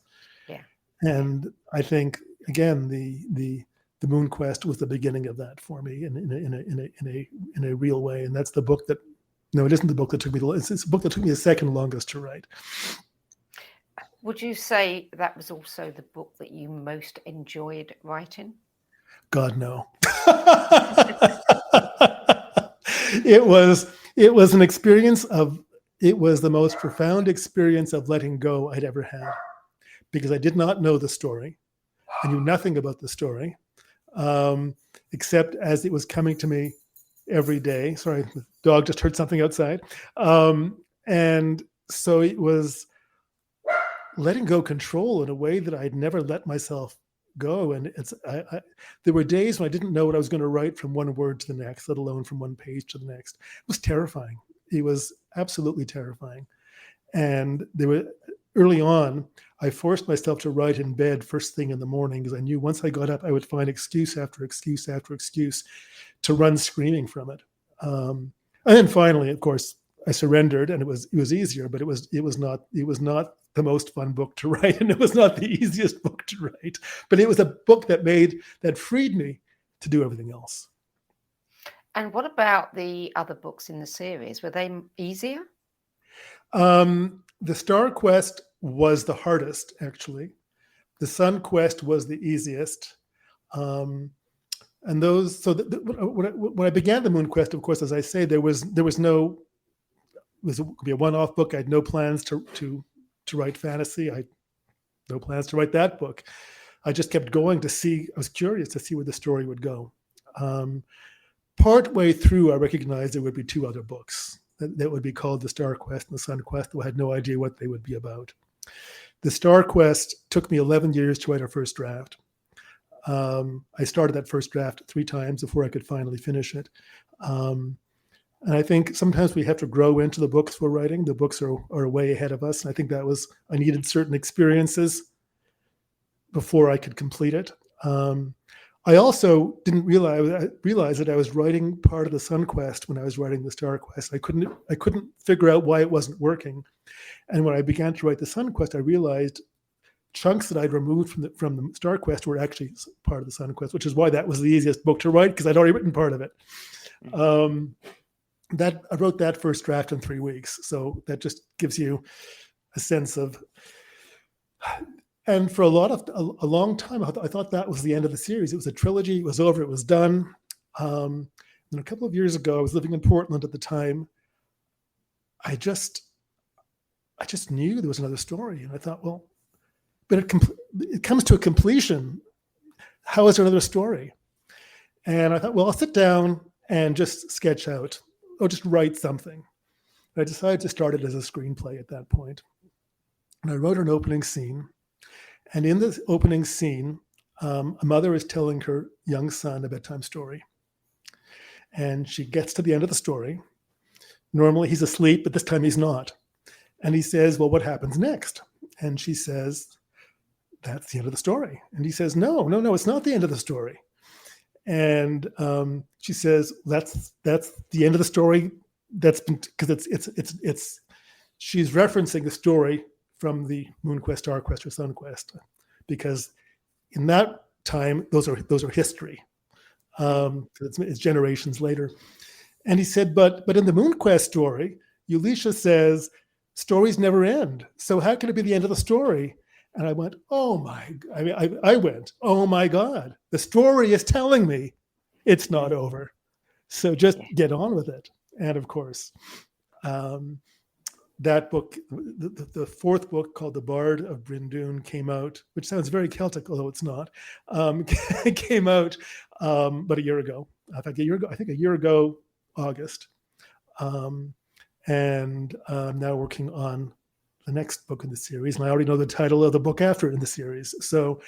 Yeah. And I think, again, the Moon Quest was the beginning of that for me in a real way. And that's the book that, no, it isn't the book that took me, it's a book that took me the second longest to write. Would you say that was also the book that you most enjoyed writing? God, no. it was an experience of, it was the most profound experience of letting go I'd ever had, because I did not know the story. I knew nothing about the story, except as it was coming to me every day. Sorry, the dog just heard something outside. And so it was letting go control in a way that I'd never let myself go. And there were days when I didn't know what I was going to write from one word to the next, let alone from one page to the next. It was terrifying. It was absolutely terrifying. And early on, I forced myself to write in bed first thing in the morning, because I knew once I got up, I would find excuse after excuse after excuse to run screaming from it. And then finally, of course, I surrendered, and it was easier, but it was not the most fun book to write, and it was not the easiest book to write. But it was a book that freed me to do everything else. And what about the other books in the series? Were they easier? The Star Quest was the hardest, actually. The Sun Quest was the easiest. And those, so when I began the Moon Quest, of course, as I say, there was no, it could be a one-off book. I had no plans to write fantasy. I had no plans to write that book. I just kept going to see, I was curious to see where the story would go. Partway through, I recognized there would be two other books that would be called The Star Quest and The Sun Quest. I had no idea what they would be about. The Star Quest took me 11 years to write our first draft. I started that first draft 3 times before I could finally finish it. And I think sometimes we have to grow into the books we're writing. The books are way ahead of us. And I think I needed certain experiences before I could complete it. I also didn't realize that I was writing part of the Sun Quest when I was writing the Star Quest. I couldn't figure out why it wasn't working. And when I began to write the Sun Quest, I realized chunks that I'd removed from the Star Quest were actually part of the Sun Quest, which is why that was the easiest book to write, because I'd already written part of it. I wrote that first draft in 3 weeks. So that just gives you a sense of. And for a long time, I thought that was the end of the series. It was a trilogy. It was over. It was done. And a couple of years ago, I was living in Portland at the time. I just knew there was another story, and I thought, well, but it comes to a completion. How is there another story? And I thought, well, I'll sit down and just sketch out, or just write something. And I decided to start it as a screenplay at that point. And I wrote an opening scene. And in this opening scene, a mother is telling her young son a bedtime story. And she gets to the end of the story. Normally he's asleep, but this time he's not. And he says, well, what happens next? And she says, that's the end of the story. And he says, no, it's not the end of the story. And she says, that's the end of the story. That's been, because it's she's referencing the story from the Moon Quest, Star Quest, or Sun Quest, because in that time those are history. It's generations later. And he said, but in the Moon Quest story, Elisha says stories never end. So how can it be the end of the story? And I went, oh my! I went, oh my God! The story is telling me it's not over. So just get on with it. And of course. That book, the fourth book called The Bard of Bryndoon came out, which sounds very Celtic, although it's not. It came out about a year ago. I think a year ago, August. And I'm now working on the next book in the series, and I already know the title of the book after in the series. So,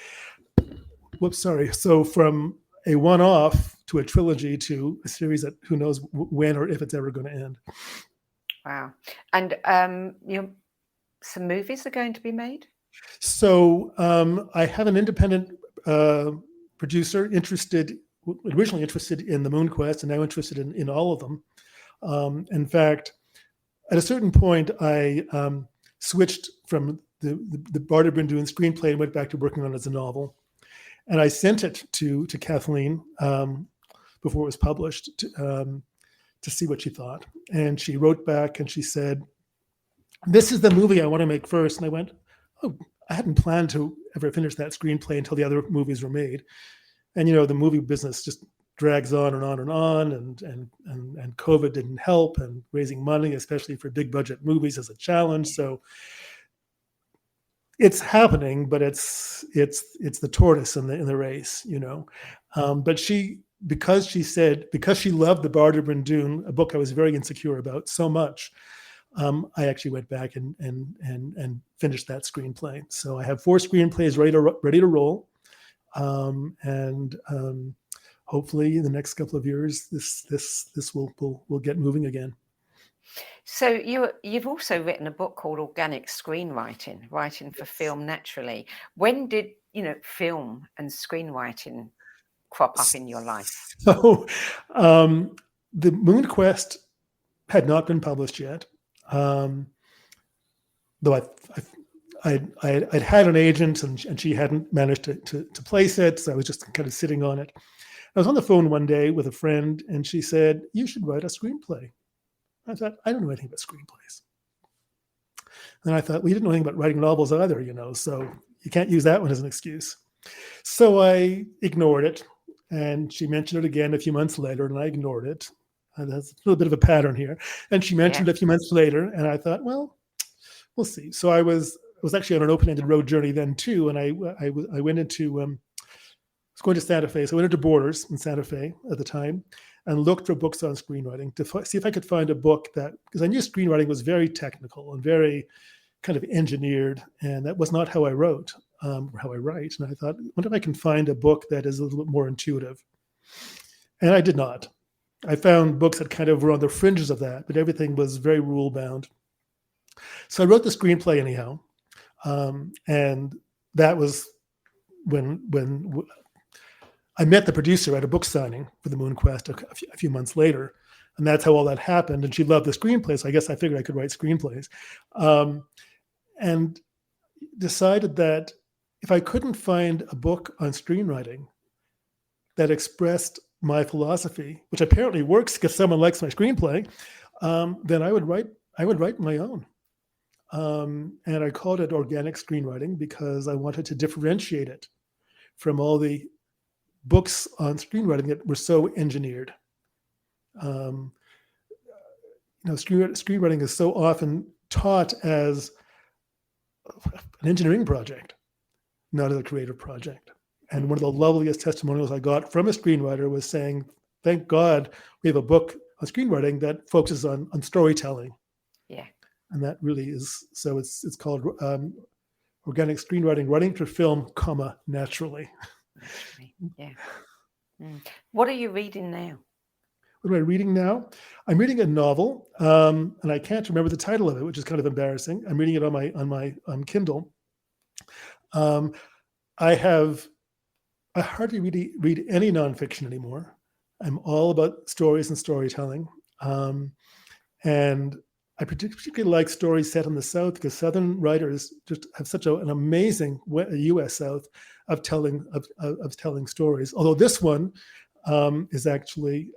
So from a one-off to a trilogy to a series that who knows when or if it's ever going to end. Wow. And some movies are going to be made? So I have an independent producer originally interested in the Moon Quest, and now interested in all of them. In fact, at a certain point, I switched from the Bard of Bryndoon screenplay and went back to working on it as a novel. And I sent it to Kathleen before it was published to see what she thought. And she wrote back and she said, this is the movie I want to make first. And I went, oh, I hadn't planned to ever finish that screenplay until the other movies were made. And, the movie business just drags on and on and on, and COVID didn't help, and raising money, especially for big budget movies, is a challenge. So it's happening, but it's the tortoise in the race, But because she loved The Bard of Bryndoon, a book I was very insecure about so much, I actually went back and finished that screenplay. So I have 4 screenplays ready to roll, and hopefully in the next couple of years, this will get moving again. So you've also written a book called Organic Screenwriting, Writing for Film Naturally. When did film and screenwriting crop up in your life? So the Moon Quest had not been published yet, though I'd had an agent, and she hadn't managed to place it, so I was just kind of sitting on it. I was on the phone one day with a friend, and she said, "You should write a screenplay." I thought, I don't know anything about screenplays. And I thought, well, you didn't know anything about writing novels either, so you can't use that one as an excuse. So I ignored it, and she mentioned it again a few months later, and I ignored it. And that's a little bit of a pattern here. And she mentioned it a few months later, and I thought, well, we'll see. So I was actually on an open-ended road journey then too, and I went into I was going to Santa Fe, so I went into Borders in Santa Fe at the time, and looked for books on screenwriting to see if I could find a book because I knew screenwriting was very technical and very kind of engineered, and that was not how I wrote or how I write. And I thought, what if I can find a book that is a little bit more intuitive? And I did not. I found books that kind of were on the fringes of that, but everything was very rule bound. So I wrote the screenplay anyhow, and that was when I met the producer at a book signing for the Moon Quest a few months later, and that's how all that happened. And she loved the screenplay, so I guess I figured I could write screenplays, and decided that if I couldn't find a book on screenwriting that expressed my philosophy, which apparently works because someone likes my screenplay, then I would write my own. And I called it Organic Screenwriting because I wanted to differentiate it from all the books on screenwriting that were so engineered. Screenwriting is so often taught as an engineering project, not as a creative project. And one of the loveliest testimonials I got from a screenwriter was saying, "Thank God we have a book on screenwriting that focuses on storytelling." Yeah. And that really is, so it's called Organic Screenwriting, Writing for Film, Naturally. Yeah. What are you reading now? What am I reading now? I'm reading a novel, and I can't remember the title of it, which is kind of embarrassing. I'm reading it on Kindle. I hardly really read any nonfiction anymore. I'm all about stories and storytelling, and I particularly like stories set in the South because Southern writers just have such an amazing U.S. South of telling stories. Although this one is actually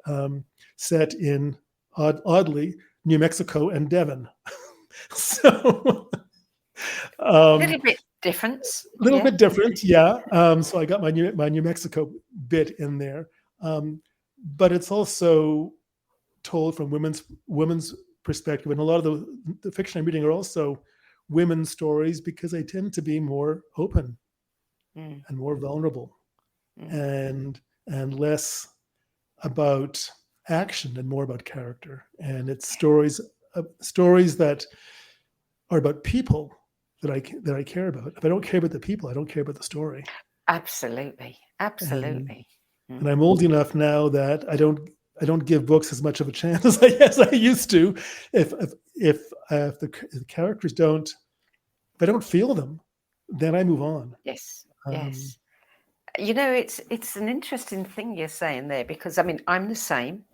set in oddly New Mexico and Devon, so a little bit different. A little bit different, yeah. So I got my New Mexico bit in there, but it's also told from women's perspective, and a lot of the fiction I'm reading are also women's stories because they tend to be more open and more vulnerable, and less about action and more about character. And it's stories that are about people that I care about. If I don't care about the people, I don't care about the story. Absolutely. And I'm old enough now that I don't give books as much of a chance as I used to. If the characters don't, if I don't feel them, then I move on. Yes. It's an interesting thing you're saying there, because I mean I'm the same,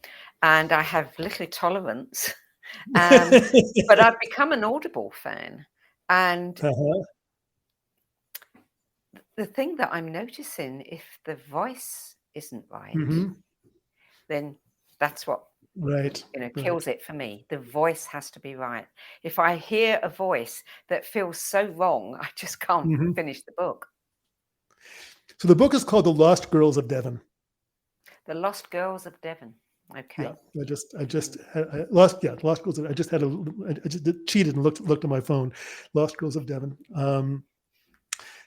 and I have little tolerance, but I've become an Audible fan, and the thing that I'm noticing, if the voice isn't right, then that's what kills it for me. The voice has to be right. If I hear a voice that feels so wrong, I just can't finish the book. So the book is called The Lost Girls of Devon. The Lost Girls of Devon. Okay. Yeah, I just had, Lost Girls. I just cheated and looked at my phone. Lost Girls of Devon, and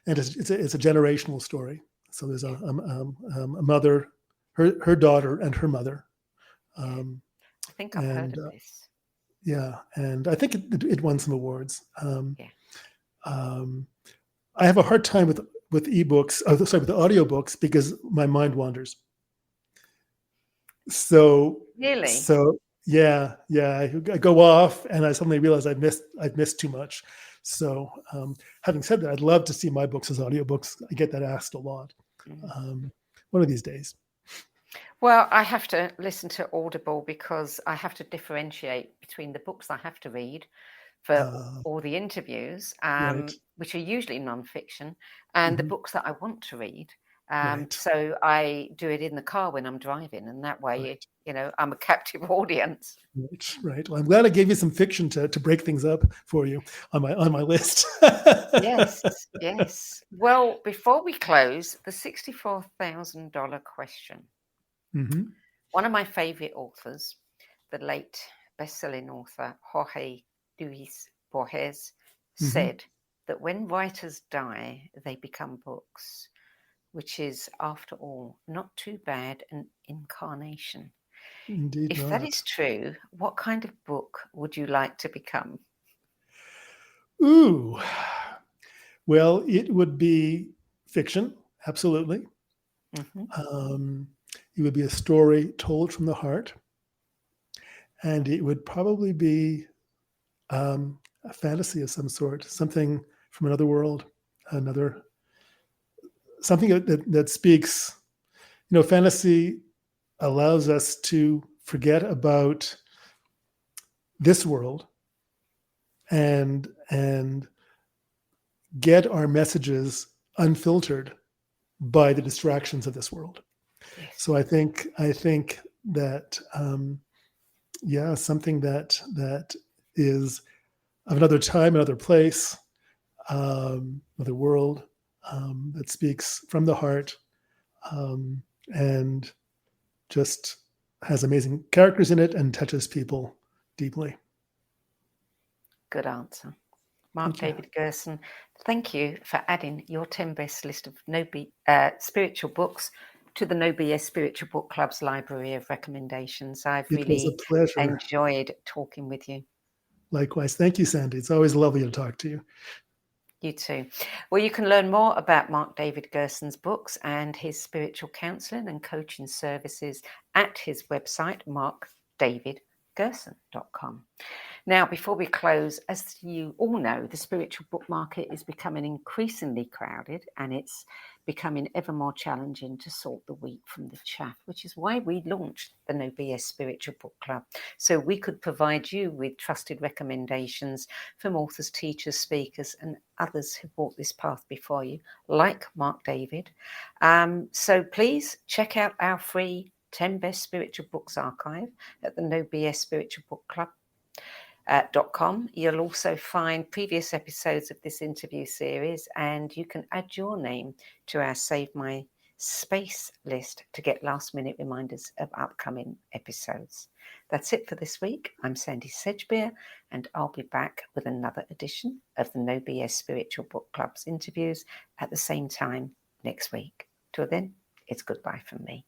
it's a generational story. So there's a mother, her daughter, and her mother. I think I've heard of this. Yeah, and I think it won some awards. Yeah. I have a hard time with ebooks. With audiobooks because my mind wanders. So Really? So yeah, I go off and I suddenly realize I've missed too much. So having said that, I'd love to see my books as audiobooks. I get that asked a lot. One of these days. Well, I have to listen to Audible because I have to differentiate between the books I have to read for all the interviews, Right. which are usually nonfiction, and the books that I want to read. Right. So I do it in the car when I'm driving, and that way, I'm a captive audience. Right. Well, I'm glad I gave you some fiction to break things up for you on my list. Yes. Well, before we close, the $64,000 question. One of my favorite authors, the late best-selling author Jorge Luis Borges, said that when writers die, they become books, which is, after all, not too bad an incarnation. Indeed If not. that is true, what kind of book would you like to become? Ooh. Well, it would be fiction, absolutely. It would be a story told from the heart, and it would probably be a fantasy of some sort, something from another world, something that speaks. Fantasy allows us to forget about this world and get our messages unfiltered by the distractions of this world. Yes. So I think that something that is of another time, another place, another world, that speaks from the heart, and just has amazing characters in it and touches people deeply. Good answer. Mark David Gerson, thank you for adding your 10 best list of spiritual books to the No BS Spiritual Book Club's library of recommendations. I've really was a pleasure. Enjoyed talking with you. Likewise. Thank you, Sandie. It's always lovely to talk to you. You too. Well, you can learn more about Mark David Gerson's books and his spiritual counselling and coaching services at his website, markdavidgerson.com. Now, before we close, as you all know, the spiritual book market is becoming increasingly crowded, and it's becoming ever more challenging to sort the wheat from the chaff, which is why we launched the No BS Spiritual Book Club, so we could provide you with trusted recommendations from authors, teachers, speakers, and others who walked this path before you, like Mark David. So please check out our free 10 Best Spiritual Books archive at the No BS Spiritual Book Club. .com. You'll also find previous episodes of this interview series, and you can add your name to our Save My Space list to get last-minute reminders of upcoming episodes. That's it for this week. I'm Sandie Sedgbeer, and I'll be back with another edition of the No BS Spiritual Book Club's interviews at the same time next week. Till then, it's goodbye from me.